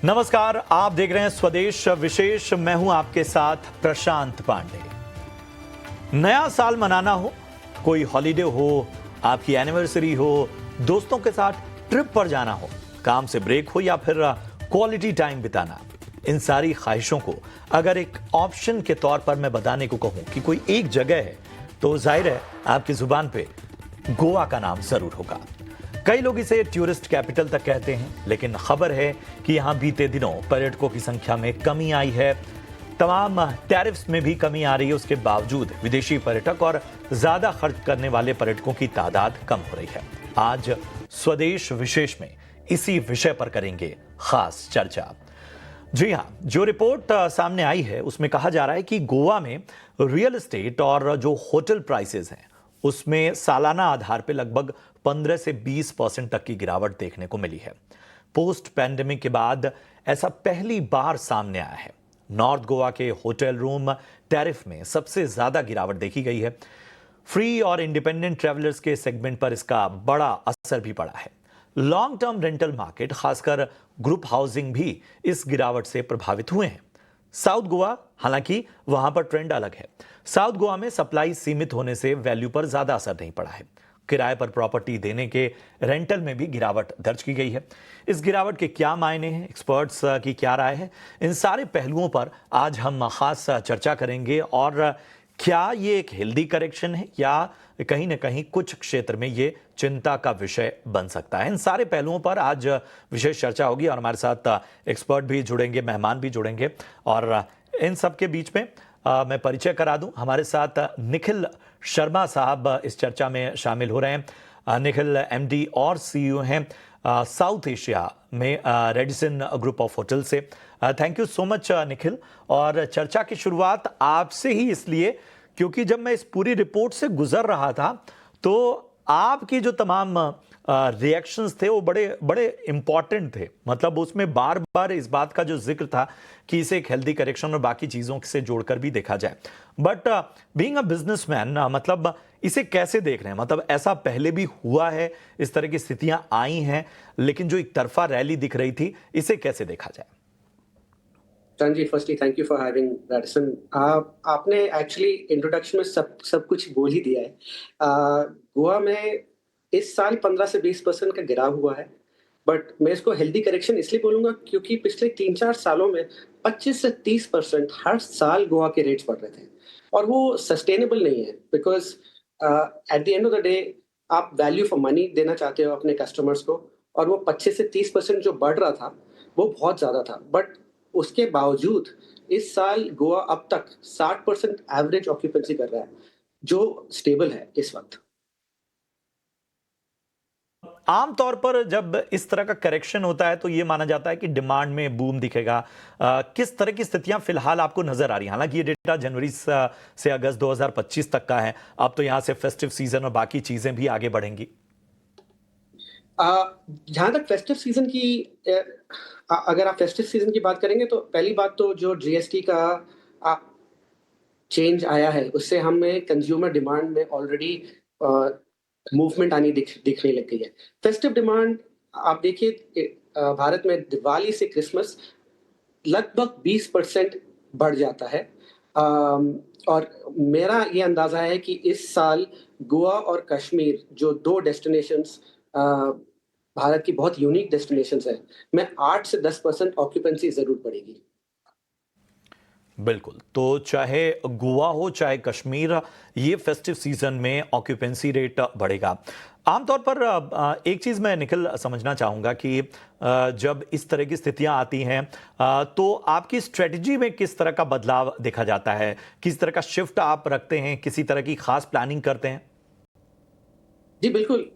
नमस्कार, आप देख रहे हैं स्वदेश विशेष। मैं हूं आपके साथ प्रशांत पांडे। नया साल मनाना हो, कोई हॉलिडे हो, आपकी एनिवर्सरी हो, दोस्तों के साथ ट्रिप पर जाना हो, काम से ब्रेक हो या फिर क्वालिटी टाइम बिताना, इन सारी ख्वाहिशों को अगर एक ऑप्शन के तौर पर मैं बताने को कहूं कि कोई एक जगह है, तो जाहिर है आपकी जुबान पे गोवा का नाम जरूर होगा। कई लोग इसे टूरिस्ट कैपिटल तक कहते हैं, लेकिन खबर है कि यहां बीते दिनों पर्यटकों की संख्या में कमी आई है। तमाम टैरिफ्स में भी कमी आ रही है, उसके बावजूद विदेशी पर्यटक और ज्यादा खर्च करने वाले पर्यटकों की तादाद कम हो रही है। आज स्वदेश विशेष में इसी विषय पर करेंगे खास चर्चा। जी हां, जो रिपोर्ट सामने आई है उसमें कहा जा रहा है कि गोवा में रियल एस्टेट और जो होटल प्राइसेस हैं उसमें सालाना आधार पर लगभग 15 से 20% तक की गिरावट देखने को मिली है। पोस्ट पैंडेमिक के बाद ऐसा पहली बार सामने आया है। नॉर्थ गोवा के होटल रूम टैरिफ में सबसे ज्यादा गिरावट देखी गई है। फ्री और इंडिपेंडेंट ट्रैवलर्स के सेगमेंट पर इसका बड़ा असर भी पड़ा है। लॉन्ग टर्म रेंटल मार्केट, खासकर ग्रुप हाउसिंग भी इस गिरावट से प्रभावित हुए हैं। साउथ गोवा, हालांकि वहां पर ट्रेंड अलग है। साउथ गोवा में सप्लाई सीमित होने से वैल्यू पर ज्यादा असर नहीं पड़ा है। किराए पर प्रॉपर्टी देने के रेंटल में भी गिरावट दर्ज की गई है। इस गिरावट के क्या मायने हैं, एक्सपर्ट्स की क्या राय है, इन सारे पहलुओं पर आज हम खास चर्चा करेंगे। और क्या ये एक हेल्दी करेक्शन है या कहीं ना कहीं कुछ क्षेत्र में ये चिंता का विषय बन सकता है, इन सारे पहलुओं पर आज विशेष चर्चा होगी। और हमारे साथ एक्सपर्ट भी जुड़ेंगे, मेहमान भी जुड़ेंगे। और इन सब के बीच में मैं परिचय करा दूं, हमारे साथ निखिल शर्मा साहब इस चर्चा में शामिल हो रहे हैं। निखिल एमडी और सीईओ हैं साउथ एशिया में रेडिसन ग्रुप ऑफ होटल से। Thank you so much Nikhil. और चर्चा की शुरुआत आपसे ही इसलिए क्योंकि जब मैं इस पूरी रिपोर्ट से गुजर रहा था तो आपकी जो तमाम रिएक्शंस थे वो बड़े बड़े इंपॉर्टेंट थे। मतलब उसमें बार बार इस बात का जो जिक्र था कि इसे एक हेल्दी करेक्शन और बाकी चीजों से जोड़कर भी देखा जाए। बट बीइंग अ बिजनेसमैन, मतलब इसे कैसे देख रहे हैं? मतलब ऐसा पहले भी हुआ है, इस तरह की स्थितियां आई हैं, लेकिन जो एक तरफा रैली दिख रही थी, इसे कैसे देखा जाए? जी, firstly thank you for having रेडिसन। आपने एक्चुअली इंट्रोडक्शन में सब कुछ बोल ही दिया है। गोवा में इस साल 15 से 20% का गिराव हुआ है, बट मैं इसको हेल्दी करेक्शन इसलिए बोलूंगा क्योंकि पिछले 3-4 सालों में 25 से 30% हर साल गोवा के रेट्स बढ़ रहे थे और वो सस्टेनेबल नहीं है। Because at the end of the day आप वैल्यू फॉर मनी देना चाहते हो अपने कस्टमर्स को, और वो 25 से 30% जो बढ़ रहा था वो बहुत ज़्यादा था। बट उसके बावजूद इस साल गोवा अब तक 60% एवरेज ऑक्यूपेंसी कर रहा है, जो स्टेबल है इस वक्त। आमतौर पर जब इस तरह का करेक्शन होता है तो यह माना जाता है कि डिमांड में बूम दिखेगा। किस तरह की स्थितियां फिलहाल आपको नजर आ रही हैं? हालांकि ये डेटा जनवरी से अगस्त 2025 तक का है। अब तो यहां से फेस्टिव सीजन और बाकी चीजें भी आगे बढ़ेंगी। जहां तक फेस्टिव सीजन की अगर आप फेस्टिव सीजन की बात करेंगे तो पहली बात तो जो जीएसटी का चेंज आया है उससे हमें कंज्यूमर डिमांड में ऑलरेडी मूवमेंट आनी दिखने लग गई है। फेस्टिव डिमांड आप देखिए, भारत में दिवाली से क्रिसमस लगभग 20% बढ़ जाता है। और मेरा ये अंदाजा है कि इस साल गोवा और कश्मीर जो दो डेस्टिनेशंस भारत की बहुत यूनिक डेस्टिनेशंस है, में 8 से 10% ऑक्यूपेंसी जरूर बढ़ेगी। बिल्कुल, तो चाहे गोवा हो चाहे कश्मीर, ये फेस्टिव सीजन में ऑक्यूपेंसी रेट बढ़ेगा। आमतौर पर एक चीज मैं निखिल समझना चाहूंगा कि जब इस तरह की स्थितियां आती हैं तो आपकी स्ट्रेटजी में किस तरह का बदलाव देखा जाता है? किस तरह का शिफ्ट आप रखते हैं? किसी तरह की खास प्लानिंग करते हैं? जी बिल्कुल।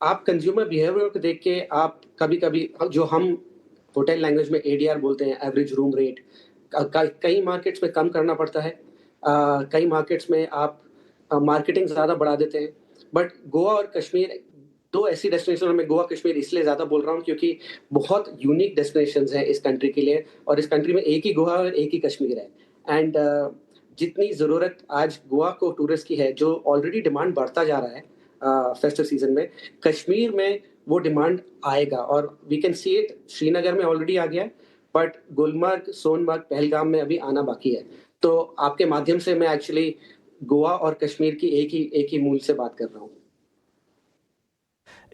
आप कंज्यूमर बिहेवियर को देख के आप कभी-कभी जो हम होटल लैंग्वेज में एडीआर बोलते हैं, एवरेज रूम रेट, कई मार्केट्स में कम करना पड़ता है। कई मार्केट्स में आप मार्केटिंग ज़्यादा बढ़ा देते हैं। बट गोवा और कश्मीर दो ऐसी डेस्टिनेशन, मैं गोवा कश्मीर इसलिए ज़्यादा बोल रहा हूँ क्योंकि बहुत यूनिक डेस्टिनेशंस हैं इस कंट्री के लिए, और इस कंट्री में एक ही गोवा और एक ही कश्मीर है। एंड जितनी ज़रूरत आज गोवा को टूरिस्ट की है, जो ऑलरेडी डिमांड बढ़ता जा रहा है फेस्टिव सीजन में, कश्मीर में वो डिमांड आएगा। और we can see it, Srinagar में ऑलरेडी आ गया है, बट गुलमर्ग, सोनमर्ग, पहलगाम में अभी आना बाकी है। तो आपके माध्यम से मैं एक्चुअली गोवा और कश्मीर की एक ही मूल से बात कर रहा हूँ।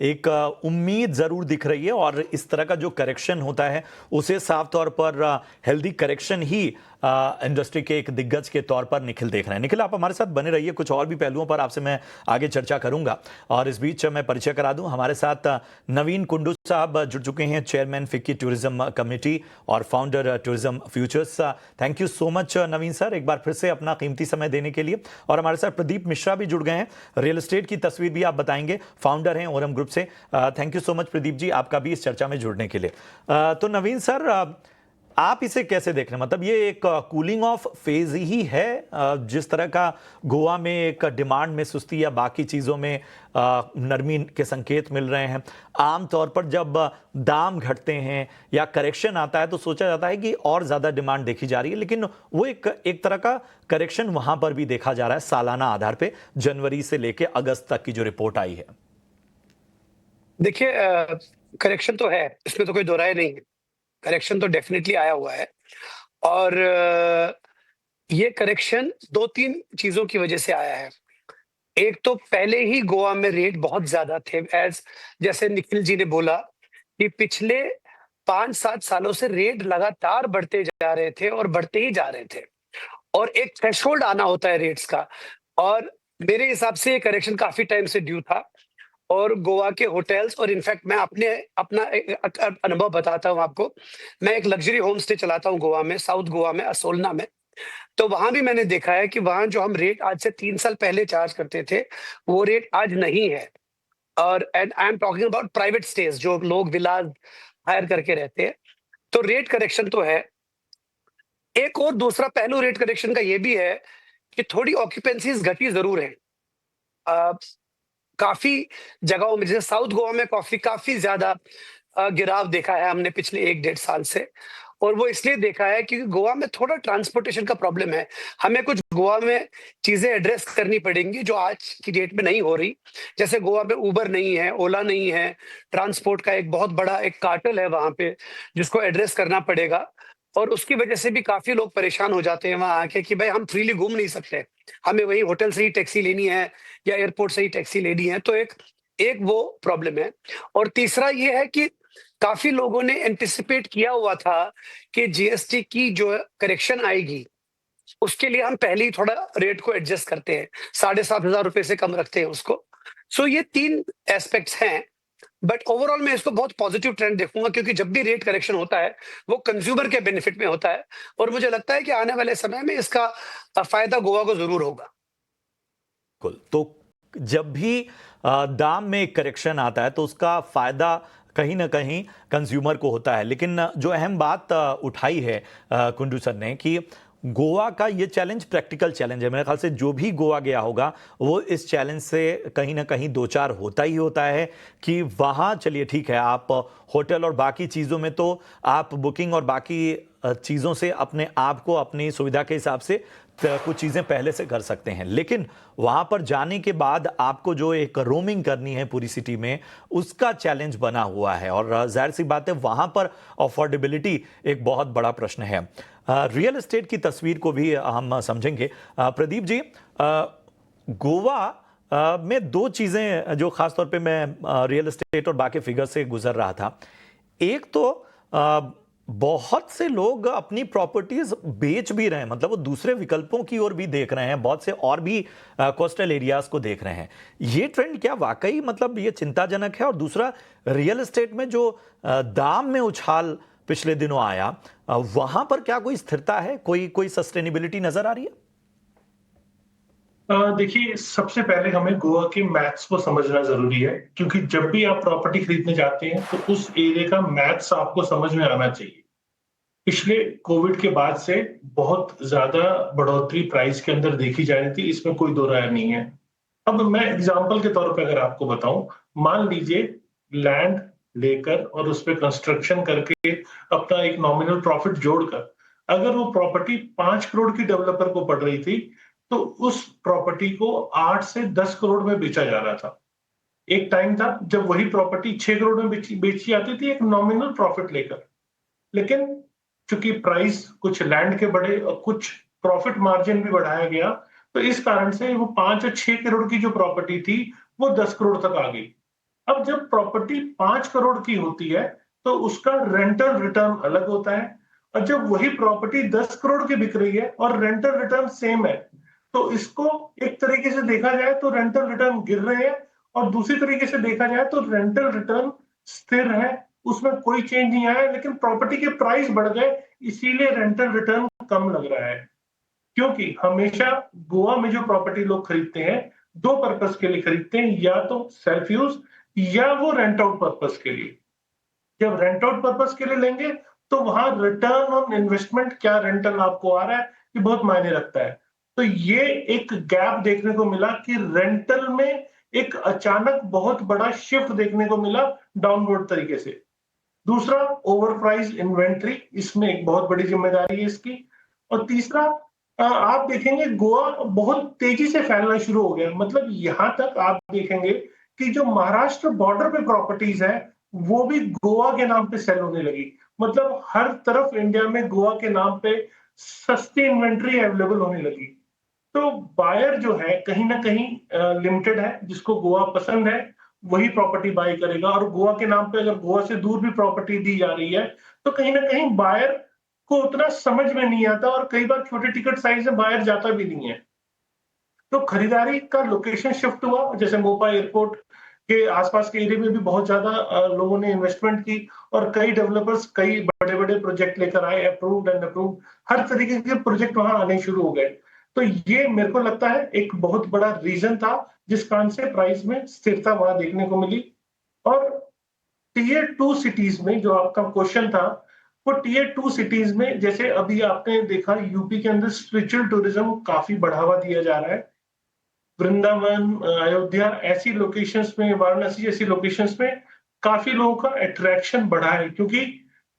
एक उम्मीद जरूर दिख रही है और इस तरह का जो करेक्शन होता है उसे साफ तौर पर हेल्दी करेक्शन ही इंडस्ट्री के एक दिग्गज के तौर पर निखिल देख रहे हैं। निखिल, आप हमारे साथ बने रहिए, कुछ और भी पहलुओं पर आपसे मैं आगे चर्चा करूंगा। और इस बीच मैं परिचय करा दूं, हमारे साथ नवीन कुंडू साहब जुड़ चुके हैं, चेयरमैन फिक्की टूरिज्म कमेटी और founder tourism futures. Thank you so much Naveen sir, एक बार फिर से अपना कीमती समय देने के लिए। और हमारे साथ प्रदीप मिश्रा भी जुड़ गए हैं, रियल एस्टेट की तस्वीर भी आप बताएंगे, फाउंडर हैं ओरम ग्रुप से। Thank you so much Pradeep ji, आपका भी इस चर्चा में जुड़ने के लिए। तो नवीन सर, आप इसे कैसे देख रहे हैं? मतलब ये एक कूलिंग ऑफ फेज ही है, जिस तरह का गोवा में एक डिमांड में सुस्ती या बाकी चीजों में नरमी के संकेत मिल रहे हैं। आमतौर पर जब दाम घटते हैं या करेक्शन आता है तो सोचा जाता है कि और ज्यादा डिमांड देखी जा रही है, लेकिन वो एक तरह का करेक्शन वहां पर भी देखा जा रहा है सालाना आधार पे, जनवरी से लेके अगस्त तक की जो रिपोर्ट आई है। देखिए, करेक्शन तो है, इसमें तो कोई दो राय नहीं है। करेक्शन तो डेफिनेटली आया हुआ है और ये करेक्शन 2-3 चीजों की वजह से आया है। एक तो पहले ही गोवा में रेट बहुत ज्यादा थे, जैसे निखिल जी ने बोला कि पिछले 5-7 सालों से रेट लगातार बढ़ते जा रहे थे और बढ़ते ही जा रहे थे और एक थ्रेशोल्ड आना होता है रेट्स का। और मेरे हिसाब से ये करेक्शन काफी टाइम से ड्यू था और गोवा के होटल्स, और इनफैक्ट मैं अपना अनुभव बताता हूँ आपको। मैं एक लग्जरी होम स्टे चलाता हूँ गोवा में, साउथ गोवा में, असोलना में। तो वहां भी मैंने देखा है कि वहां जो हम रेट आज से 3 साल पहले चार्ज करते थे, वो रेट आज नहीं है। और and I am talking about private stage, जो लोग विलाज हायर करके रहते हैं। तो रेट करेक्शन तो है। एक और दूसरा पहलू रेट करेक्शन का ये भी है कि थोड़ी ऑक्यूपेंसीज घटी जरूर है। काफी जगहों में, जैसे साउथ गोवा में काफी ज्यादा गिराव देखा है हमने पिछले 1-1.5 साल से। और वो इसलिए देखा है क्योंकि गोवा में थोड़ा ट्रांसपोर्टेशन का प्रॉब्लम है। हमें कुछ गोवा में चीजें एड्रेस करनी पड़ेंगी जो आज की डेट में नहीं हो रही। जैसे गोवा में उबर नहीं है, ओला नहीं है, ट्रांसपोर्ट का एक बहुत बड़ा एक कार्टेल है वहां पे, जिसको एड्रेस करना पड़ेगा। और उसकी वजह से भी काफी लोग परेशान हो जाते हैं वहां आके कि भाई हम फ्रीली घूम नहीं सकते, हमें वही होटल से ही टैक्सी लेनी है या एयरपोर्ट से ही टैक्सी लेनी है। तो एक वो प्रॉब्लम है। और तीसरा ये है कि काफी लोगों ने एंटिसिपेट किया हुआ था कि जीएसटी की जो करेक्शन आएगी उसके लिए हम पहले ही थोड़ा रेट को एडजस्ट करते हैं, 7,500 रुपए से कम रखते हैं उसको। सो ये 3 एस्पेक्ट्स हैं। बट ओवरऑल मैं इसको बहुत पॉजिटिव ट्रेंड देखूंगा, क्योंकि जब भी रेट करेक्शन होता है वो कंज्यूमर के बेनिफिट में होता है और मुझे लगता है कि आने वाले समय में इसका फायदा गोवा को जरूर होगा। बिल्कुल। तो जब भी दाम में करेक्शन आता है तो उसका फायदा कहीं ना कहीं कंज्यूमर को होता है। लेकिन जो अहम बात उठाई है कुंडू सर ने कि गोवा का ये चैलेंज प्रैक्टिकल चैलेंज है। मेरे ख्याल से जो भी गोवा गया होगा वो इस चैलेंज से कहीं ना कहीं दो चार होता ही होता है कि वहाँ चलिए ठीक है, आप होटल और बाकी चीज़ों में तो आप बुकिंग और बाकी चीज़ों से अपने आप को अपनी सुविधा के हिसाब से कुछ चीज़ें पहले से कर सकते हैं, लेकिन वहाँ पर जाने के बाद आपको जो एक रोमिंग करनी है पूरी सिटी में, उसका चैलेंज बना हुआ है। और जाहिर सी बात है वहाँ पर अफोर्डेबिलिटी एक बहुत बड़ा प्रश्न है। रियल एस्टेट की तस्वीर को भी हम समझेंगे। प्रदीप जी, गोवा में 2 चीज़ें जो ख़ास तौर पे मैं रियल एस्टेट और बाकी फिगर से गुजर रहा था। एक तो बहुत से लोग अपनी प्रॉपर्टीज बेच भी रहे हैं, मतलब वो दूसरे विकल्पों की ओर भी देख रहे हैं, बहुत से और भी कोस्टल एरियाज को देख रहे हैं। ये ट्रेंड क्या वाकई मतलब ये चिंताजनक है? और दूसरा, रियल एस्टेट में जो दाम में उछाल पिछले दिनों आया, वहां पर क्या कोई स्थिरता है, कोई सस्टेनेबिलिटी नजर आ रही है? देखिए, सबसे पहले हमें गोवा के मैथ्स को समझना जरूरी है, क्योंकि जब भी आप प्रॉपर्टी खरीदने जाते हैं तो उस एरिया का मैथ्स आपको समझ में आना चाहिए। पिछले कोविड के बाद से बहुत ज्यादा बढ़ोतरी प्राइस के अंदर देखी जा रही थी, इसमें कोई दो राय नहीं है। अब मैं एग्जांपल के तौर पे अगर आपको बताऊं, मान लीजिए लैंड लेकर और उस पे कंस्ट्रक्शन करके अपना एक नॉमिनल प्रॉफिट जोड़कर अगर वो प्रॉपर्टी 5 करोड़ की डेवलपर को पड़ रही थी, तो उस प्रॉपर्टी को 8 से 10 करोड़ में बेचा जा रहा था। एक टाइम था जब वही प्रॉपर्टी 6 करोड़ में बेची जाती थी एक नॉमिनल प्रॉफिट लेकर। लेकिन चूंकि प्राइस कुछ लैंड के बढ़े और कुछ प्रॉफिट मार्जिन भी बढ़ाया गया, तो इस कारण से वो 5 या 6 करोड़ की जो प्रॉपर्टी थी वो 10 करोड़ तक आ गई। अब जब प्रॉपर्टी 5 करोड़ की होती है तो उसका रेंटल रिटर्न अलग होता है, और जब वही प्रॉपर्टी 10 करोड़ की बिक रही है और रेंटल रिटर्न सेम है, तो इसको एक तरीके से देखा जाए तो रेंटल रिटर्न गिर रहे हैं, और दूसरी तरीके से देखा जाए तो रेंटल रिटर्न स्थिर है, उसमें कोई चेंज नहीं आया, लेकिन प्रॉपर्टी के प्राइस बढ़ गए, इसीलिए रेंटल रिटर्न कम लग रहा है। क्योंकि हमेशा गोवा में जो प्रॉपर्टी लोग खरीदते हैं, दो पर्पस के लिए खरीदते हैं, या तो सेल्फ यूज या वो रेंट आउट पर्पस के लिए। जब रेंट आउट पर्पस के लिए लेंगे तो वहां रिटर्न ऑन इन्वेस्टमेंट, क्या रेंटल आपको आ रहा है, ये बहुत मायने रखता है। तो ये एक गैप देखने को मिला कि रेंटल में एक अचानक बहुत बड़ा शिफ्ट देखने को मिला डाउनवर्ड तरीके से। दूसरा, ओवर प्राइस इन्वेंट्री, इसमें एक बहुत बड़ी जिम्मेदारी है इसकी। और तीसरा, आप देखेंगे गोवा बहुत तेजी से फैलना शुरू हो गया। मतलब यहां तक आप देखेंगे कि जो महाराष्ट्र बॉर्डर पे प्रॉपर्टीज है वो भी गोवा के नाम पे सेल होने लगी। मतलब हर तरफ इंडिया में गोवा के नाम पे सस्ती इन्वेंट्री अवेलेबल होने लगी। तो बायर जो है कहीं ना कहीं लिमिटेड है, जिसको गोवा पसंद है वही प्रॉपर्टी बाय करेगा। और गोवा के नाम पे अगर गोवा से दूर भी प्रॉपर्टी दी जा रही है तो कहीं ना कहीं बायर को उतना समझ में नहीं आता, और कई बार छोटे टिकट साइज में बायर जाता भी नहीं है। तो खरीदारी का लोकेशन शिफ्ट हुआ, जैसे मोपा एयरपोर्ट के आसपास के एरिया में भी बहुत ज्यादा लोगों ने इन्वेस्टमेंट की, और कई डेवलपर्स कई बड़े बड़े प्रोजेक्ट लेकर आए, अप्रूव्ड एंड अप्रूव्ड, हर तरीके के प्रोजेक्ट वहां आने शुरू हो गए। तो ये मेरे को लगता है एक बहुत बड़ा रीजन था जिस कारण से प्राइस में स्थिरता वहां देखने को मिली। और टीयर 2 सिटीज में, जो आपका क्वेश्चन था, वो टीयर 2 सिटीज में जैसे अभी आपने देखा यूपी के अंदर स्पिरिचुअल टूरिज्म काफी बढ़ावा दिया जा रहा है। वृंदावन, अयोध्या ऐसी लोकेशंस में, वाराणसी जैसी लोकेशंस में काफी लोगों का अट्रैक्शन बढ़ा है, क्योंकि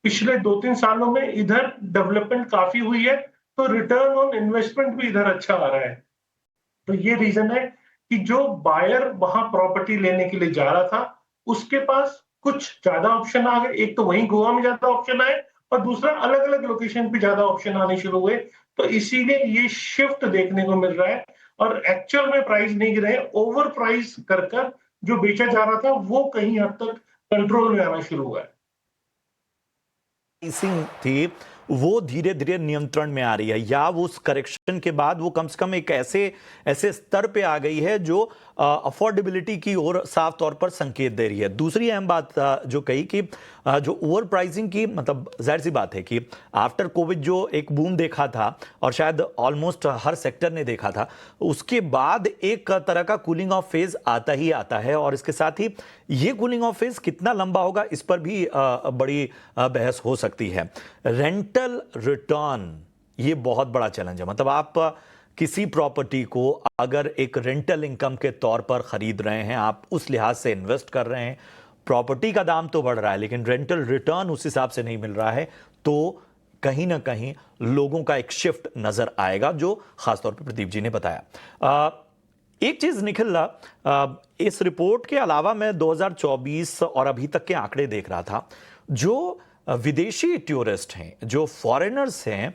पिछले 2-3 सालों में इधर डेवलपमेंट काफी हुई है, तो रिटर्न ऑन इन्वेस्टमेंट भी इधर अच्छा आ रहा है। तो ये रीजन है कि जो बायर वहां प्रॉपर्टी लेने के लिए जा रहा था उसके पास कुछ ज्यादा ऑप्शन आ गए। एक तो वहीं गोवा में ज्यादा ऑप्शन आए, और दूसरा अलग अलग लोकेशन पे ज्यादा ऑप्शन आने शुरू हुए। तो इसीलिए ये शिफ्ट देखने को मिल रहा है, और एक्चुअल में प्राइस नहीं गिरे, ओवर प्राइस कर कर जो बेचा जा रहा था वो कहीं हद तक कंट्रोल में आना शुरू हुआ है। प्राइसिंग थी वो धीरे धीरे नियंत्रण में आ रही है, या वो उस करेक्शन के बाद वो कम से कम एक ऐसे स्तर पे आ गई है जो अफोर्डेबिलिटी की ओर साफ तौर पर संकेत दे रही है। दूसरी अहम बात जो कही कि जो ओवर प्राइसिंग की, मतलब जाहिर सी बात है कि आफ्टर कोविड जो एक बूम देखा था, और शायद ऑलमोस्ट हर सेक्टर ने देखा था, उसके बाद एक तरह का कूलिंग ऑफ फेज आता ही आता है। और इसके साथ ही ये कूलिंग ऑफ फेज कितना लंबा होगा इस पर भी बड़ी बहस हो सकती है। रेंटल रिटर्न ये बहुत बड़ा चैलेंज है। मतलब आप किसी प्रॉपर्टी को अगर एक रेंटल इनकम के तौर पर खरीद रहे हैं, आप उस लिहाज से इन्वेस्ट कर रहे हैं, प्रॉपर्टी का दाम तो बढ़ रहा है लेकिन रेंटल रिटर्न उस हिसाब से नहीं मिल रहा है, तो कहीं ना कहीं लोगों का एक शिफ्ट नजर आएगा, जो खासतौर पर प्रदीप जी ने बताया। एक चीज निखिल, इस रिपोर्ट के अलावा मैं 2024 और अभी तक के आंकड़े देख रहा था। जो विदेशी टूरिस्ट हैं, जो फॉरेनर्स हैं,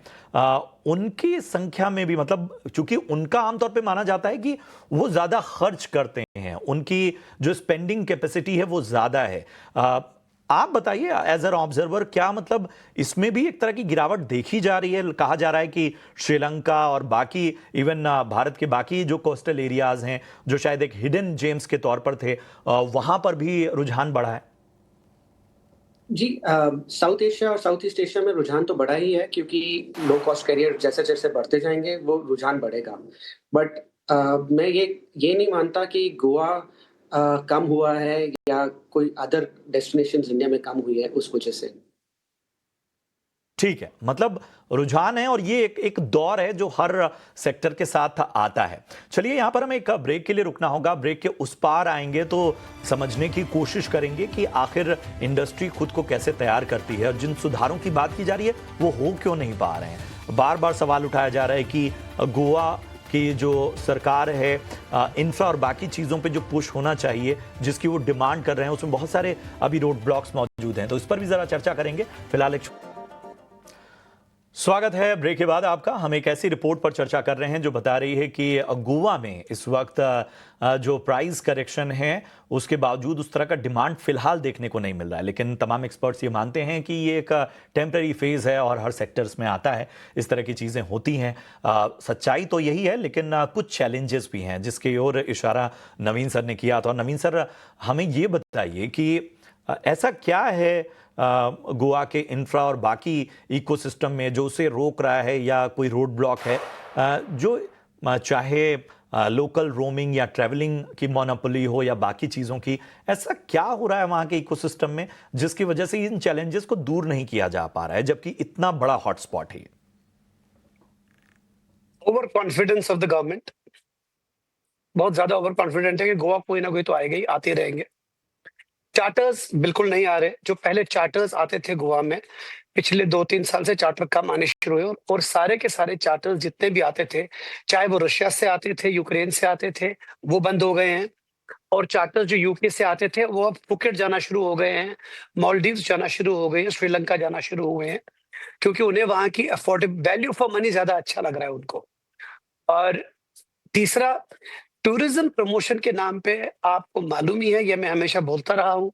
उनकी संख्या में भी, मतलब चूंकि उनका आमतौर पे माना जाता है कि वो ज्यादा खर्च करते हैं, उनकी जो स्पेंडिंग कैपेसिटी है वो ज्यादा है। आप बताइए एज एन ऑब्जर्वर, क्या मतलब इसमें भी एक तरह की गिरावट देखी जा रही है? कहा जा रहा है कि श्रीलंका और बाकी इवन भारत के बाकी जो कोस्टल एरियाज हैं, जो शायद एक हिडन जेम्स के तौर पर थे, वहां पर भी रुझान बढ़ा है। जी, साउथ एशिया और साउथ ईस्ट एशिया में रुझान तो बढ़ा ही है, क्योंकि लो कॉस्ट कैरियर जैसे जैसे बढ़ते जाएंगे वो रुझान बढ़ेगा। बट मैं ये नहीं मानता कि गोवा कम हुआ है या कोई अदर डेस्टिनेशंस इंडिया में कम हुई है उस वजह से। ठीक है, मतलब रुझान है, और ये एक दौर है जो हर सेक्टर के साथ आता है। चलिए यहां पर हमें एक ब्रेक के लिए रुकना होगा। ब्रेक के उस पार आएंगे तो समझने की कोशिश करेंगे कि आखिर इंडस्ट्री खुद को कैसे तैयार करती है, और जिन सुधारों की बात की जा रही है वो हो क्यों नहीं पा रहे हैं। बार बार सवाल उठाया जा रहा है कि गोवा की जो सरकार है, इंफ्रा और बाकी चीज़ों पे जो पुश होना चाहिए, जिसकी वो डिमांड कर रहे हैं, उसमें बहुत सारे अभी रोड ब्लॉक्स मौजूद हैं, तो इस पर भी ज़रा चर्चा करेंगे। फिलहाल एक स्वागत है ब्रेक के बाद आपका। हम एक ऐसी रिपोर्ट पर चर्चा कर रहे हैं जो बता रही है कि गोवा में इस वक्त जो प्राइस करेक्शन है उसके बावजूद उस तरह का डिमांड फिलहाल देखने को नहीं मिल रहा है, लेकिन तमाम एक्सपर्ट्स ये मानते हैं कि ये एक टेम्पररी फेज है और हर सेक्टर्स में आता है, इस तरह की चीज़ें होती हैं। सच्चाई तो यही है, लेकिन कुछ चैलेंजेस भी हैं जिसकी ओर इशारा नवीन सर ने किया था। और नवीन सर, हमें ये बताइए कि ऐसा क्या है गोवा के इंफ्रा और बाकी इकोसिस्टम में जो उसे रोक रहा है, या कोई रोड ब्लॉक है जो चाहे लोकल रोमिंग या ट्रैवलिंग की मोनोपोली हो या बाकी चीज़ों की, ऐसा क्या हो रहा है वहाँ के इकोसिस्टम में जिसकी वजह से इन चैलेंजेस को दूर नहीं किया जा पा रहा है, जबकि इतना बड़ा हॉटस्पॉट है? Over confidence of the government, बहुत ज्यादा ओवर कॉन्फिडेंट है कि गोवा कोई ना कोई तो आएगा ही, आते रहेंगे। चार्टर्स बिल्कुल नहीं आ रहे। जो पहले चार्टर्स आते थे गोवा में, पिछले 2-3 साल से चार्टर कम आने शुरू हुए, और सारे के सारे चार्टर्स जितने भी आते थे, चाहे वो रशिया से आते थे, यूक्रेन से आते थे, वो बंद हो गए हैं। और चार्टर्स जो यूके से आते थे वो अब फुकेट जाना शुरू हो गए हैं, मालदीव्स जाना शुरू हो गए हैं, श्रीलंका जाना शुरू हुए हैं, क्योंकि उन्हें वहां की अफोर्डेबल वैल्यू फॉर मनी ज्यादा अच्छा लग रहा है उनको। और तीसरा, टूरिज्म प्रमोशन के नाम पे आपको मालूम ही है, ये मैं हमेशा बोलता रहा हूं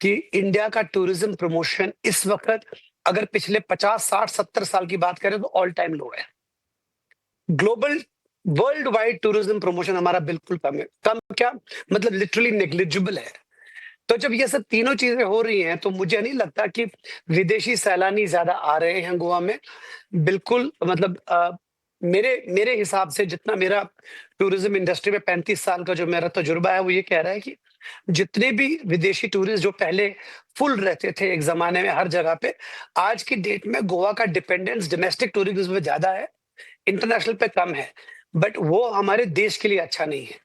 कि इंडिया का टूरिज्म प्रमोशन इस वक्त, अगर पिछले 50, 60, 70 साल की बात करें तो ऑल टाइम लो है। Global world wide tourism promotion हमारा बिल्कुल कम है। कम क्या मतलब, लिटरली नेग्लिजिबल है। तो जब ये सब तीनों चीजें हो रही हैं तो मुझे नहीं लगता कि विदेशी सैलानी ज्यादा आ रहे हैं गोवा में। बिल्कुल मतलब मेरे मेरे हिसाब से, जितना मेरा टूरिज्म इंडस्ट्री में 35 साल का जो मेरा तजुर्बा है, वो ये कह रहा है कि जितने भी विदेशी टूरिस्ट जो पहले फुल रहते थे एक जमाने में हर जगह पे, आज की डेट में गोवा का डिपेंडेंस डोमेस्टिक टूरिज्म पे ज्यादा है, इंटरनेशनल पे कम है। बट वो हमारे देश के लिए अच्छा नहीं है।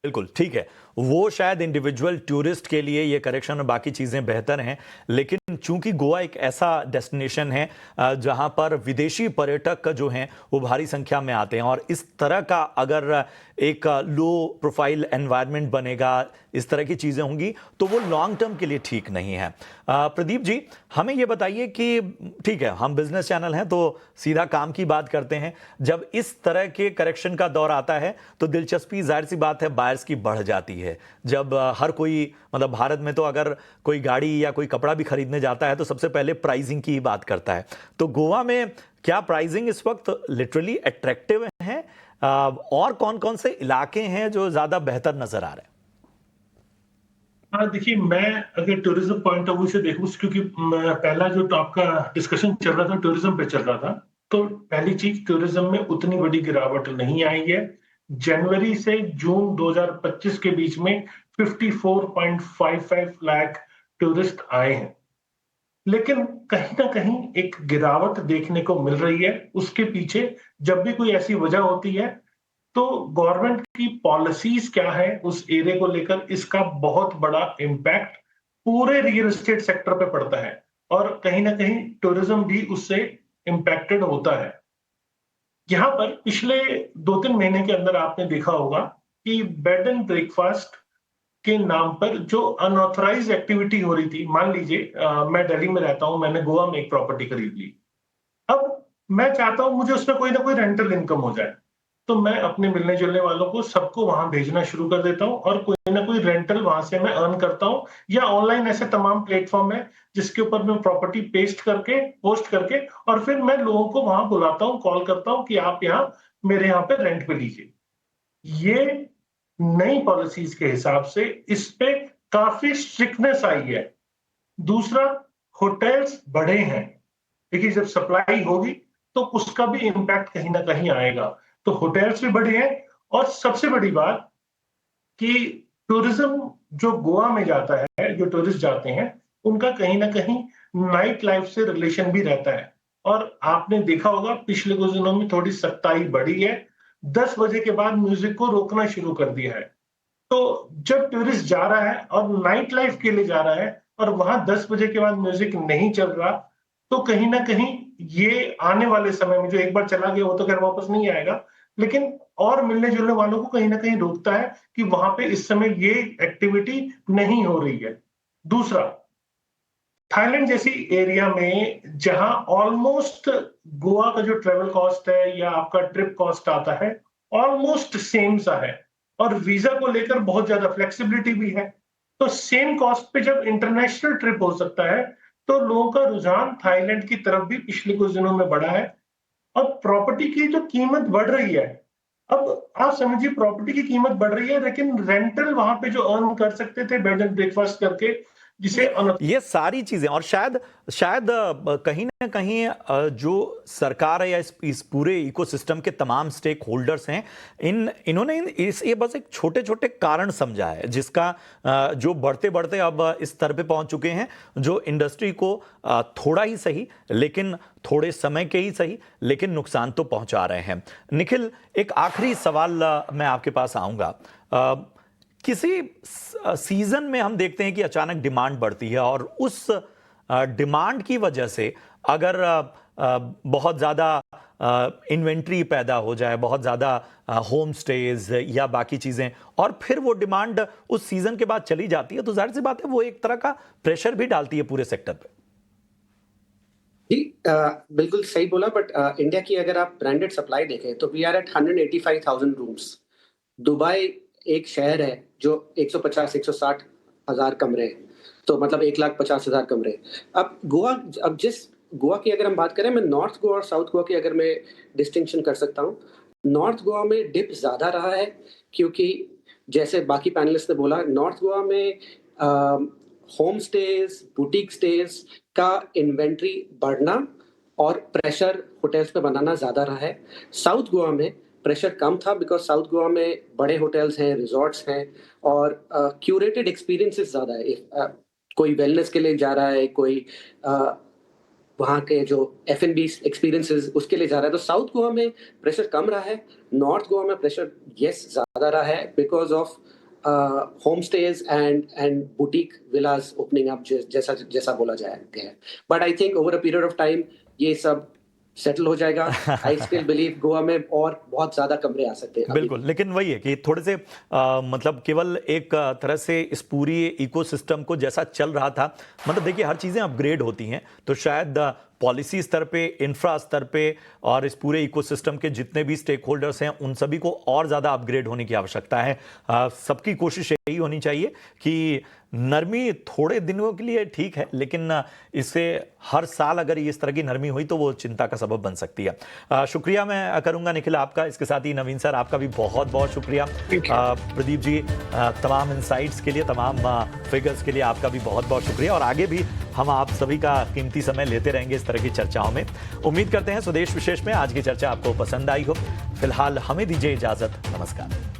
बिल्कुल ठीक है, वो शायद इंडिविजुअल टूरिस्ट के लिए ये करेक्शन और बाकी चीज़ें बेहतर हैं, लेकिन चूंकि गोवा एक ऐसा डेस्टिनेशन है जहां पर विदेशी पर्यटक जो हैं वो भारी संख्या में आते हैं, और इस तरह का अगर एक लो प्रोफाइल एनवायरनमेंट बनेगा, इस तरह की चीज़ें होंगी, तो वो लॉन्ग टर्म के लिए ठीक नहीं है। प्रदीप जी, हमें ये बताइए कि ठीक है, हम बिजनेस चैनल हैं तो सीधा काम की बात करते हैं। जब इस तरह के करेक्शन का दौर आता है तो दिलचस्पी जाहिर सी बात है बायर्स की बढ़ जाती है। जब हर कोई, मतलब भारत में तो अगर कोई गाड़ी या कोई कपड़ा भी खरीदने जाता है तो सबसे पहले प्राइसिंग की ही बात करता है। तो गोवा में क्या प्राइसिंग इस वक्त लिटरली अट्रैक्टिव है, और कौन कौन से इलाके हैं जो ज्यादा बेहतर नजर आ रहे हैं? हाँ, देखिए, मैं अगर टूरिज्म पॉइंट ऑफ व्यू से देखूं, क्योंकि पहला जो आपका डिस्कशन चल रहा था टूरिज्म पे चल रहा था, तो पहली चीज, टूरिज्म में उतनी बड़ी गिरावट नहीं आई है। जनवरी से जून 2025 के बीच में 54.55 लाख टूरिस्ट आए हैं, लेकिन कहीं ना कहीं एक गिरावट देखने को मिल रही है। उसके पीछे जब भी कोई ऐसी वजह होती है तो गवर्नमेंट की पॉलिसीज क्या है उस एरिया को लेकर, इसका बहुत बड़ा इम्पैक्ट पूरे रियल एस्टेट सेक्टर पे पड़ता है, और कहीं ना कहीं टूरिज्म भी उससे इम्पैक्टेड होता है। यहाँ पर पिछले 2-3 महीने के अंदर आपने देखा होगा कि बेड एंड ब्रेकफास्ट के नाम पर जो अनऑथराइज एक्टिविटी हो रही थी, मान लीजिए मैं दिल्ली में रहता हूं, मैंने गोवा में एक प्रॉपर्टी खरीद ली। अब मैं चाहता हूं मुझे उसमें कोई ना कोई रेंटल इनकम हो जाए, तो मैं अपने मिलने जुलने वालों को सबको वहां भेजना शुरू कर देता हूं, और कोई ना कोई रेंटल वहां से मैं अर्न करता हूं, या ऑनलाइन ऐसे तमाम प्लेटफॉर्म है जिसके ऊपर मैं प्रॉपर्टी पोस्ट करके और फिर मैं लोगों को वहां बुलाता हूं, कॉल करता हूं कि आप यहाँ मेरे यहाँ पे रेंट पे लीजिए। ये नई पॉलिसीज के हिसाब से इस पे काफी स्ट्रिक्टनेस आई है। दूसरा, होटल्स बढ़े हैं। देखिए, जब सप्लाई होगी तो उसका भी इम्पैक्ट कहीं ना कहीं आएगा। तो होटल्स भी बढ़े हैं, और सबसे बड़ी बात कि टूरिज्म जो गोवा में जाता है, जो टूरिस्ट जाते हैं, उनका कहीं ना कहीं नाइट लाइफ से रिलेशन भी रहता है। और आपने देखा होगा पिछले कुछ दिनों में थोड़ी सख्ताई बढ़ी है, 10 बजे के बाद म्यूजिक को रोकना शुरू कर दिया है। तो जब टूरिस्ट जा रहा है और नाइट लाइफ के लिए जा रहा है और वहां 10 बजे के बाद म्यूजिक नहीं चल रहा, तो कहीं ना कहीं ये आने वाले समय में, जो एक बार चला गया वो तो खैर वापस नहीं आएगा, लेकिन और मिलने जुलने वालों को कहीं ना कहीं रोकता है कि वहां पे इस समय ये एक्टिविटी नहीं हो रही है। दूसरा, थाईलैंड जैसी एरिया में जहां ऑलमोस्ट गोवा का जो ट्रेवल कॉस्ट है या आपका ट्रिप कॉस्ट आता है ऑलमोस्ट सेम सा है, और वीजा को लेकर बहुत ज्यादा फ्लेक्सिबिलिटी भी है, तो सेम कॉस्ट पे जब इंटरनेशनल ट्रिप हो सकता है तो लोगों का रुझान थाईलैंड की तरफ भी पिछले कुछ दिनों में बढ़ा है। अब प्रॉपर्टी की जो कीमत बढ़ रही है, अब आप समझिए प्रॉपर्टी की कीमत बढ़ रही है लेकिन रेंटल वहां पे जो अर्न कर सकते थे बेड एंड ब्रेकफास्ट करके, जिसे ये सारी चीजें, और शायद कहीं ना कहीं जो सरकार है या इस पूरे इकोसिस्टम के तमाम स्टेक होल्डर्स हैं, इन्होंने ये बस एक छोटे छोटे कारण समझा है जिसका जो बढ़ते बढ़ते अब इस स्तर पे पहुंच चुके हैं, जो इंडस्ट्री को थोड़ा ही सही लेकिन थोड़े समय के ही सही लेकिन नुकसान तो पहुंचा रहे हैं। निखिल, एक आखिरी सवाल मैं आपके पास आऊंगा। किसी सीजन में हम देखते हैं कि अचानक डिमांड बढ़ती है और उस डिमांड की वजह से अगर बहुत ज़्यादा इन्वेंट्री पैदा हो जाए, बहुत ज़्यादा होम स्टेज या बाकी चीज़ें, और फिर वो डिमांड उस सीजन के बाद चली जाती है, तो जाहिर सी बात है वो एक तरह का प्रेशर भी डालती है पूरे सेक्टर पे। जी, बिल्कुल सही बोला। बट इंडिया की अगर आप ब्रांडेड सप्लाई देखें तो we are at 185,000 rooms. Dubai एक शहर है जो 150-160 हजार कमरे हैं, तो मतलब 1,50,000 कमरे। अब गोवा की अगर हम बात करें, मैं नॉर्थ गोवा और साउथ गोवा की अगर मैं डिस्टिंक्शन कर सकता हूँ, नॉर्थ गोवा में डिप ज़्यादा रहा है क्योंकि जैसे बाकी पैनलिस्ट ने बोला, नॉर्थ गोवा में होम स्टेज, बुटीक स्टेज का इन्वेंट्री बढ़ना और प्रेशर होटल्स पे बनाना ज़्यादा रहा है। साउथ गोवा में प्रेशर कम था बिकॉज साउथ गोवा में बड़े होटल्स हैं, रिजॉर्ट्स हैं और क्यूरेटेड एक्सपीरियंसेस ज़्यादा है। कोई वेलनेस के लिए जा रहा है, कोई वहाँ के जो F&B एक्सपीरियंसेस उसके लिए जा रहा है, तो साउथ गोवा में प्रेशर कम रहा है। नॉर्थ गोवा में प्रेशर ज़्यादा रहा है because of home stage and boutique Vilas opening up, जैसा बोला जाता है। But I think over a period of time ये सब सेटल हो जाएगा। आई स्टिल बिलीव गोवा में और बहुत ज्यादा कमरे आ सकते हैं। बिल्कुल, लेकिन वही है कि थोड़े से मतलब केवल एक तरह से इस पूरी इकोसिस्टम को जैसा चल रहा था, मतलब देखिए हर चीज़ें अपग्रेड होती हैं, तो शायद पॉलिसी स्तर पे, इंफ्रा स्तर पे और इस पूरे इकोसिस्टम के जितने भी स्टेक होल्डर्स हैं उन सभी को और ज़्यादा अपग्रेड होने की आवश्यकता है। सबकी कोशिश यही होनी चाहिए कि नरमी थोड़े दिनों के लिए ठीक है, लेकिन इससे हर साल अगर इस तरह की नरमी हुई तो वो चिंता का सबब बन सकती है। शुक्रिया मैं करूंगा निखिल आपका, इसके साथ ही नवीन सर आपका भी बहुत बहुत शुक्रिया। प्रदीप जी, तमाम इंसाइट्स के लिए, तमाम फिगर्स के लिए आपका भी बहुत बहुत शुक्रिया, और आगे भी हम आप सभी का कीमती समय लेते रहेंगे इस तरह की चर्चाओं में। उम्मीद करते हैं स्वदेश विशेष में आज की चर्चा आपको पसंद आई हो। फिलहाल हमें दीजिए इजाजत, नमस्कार।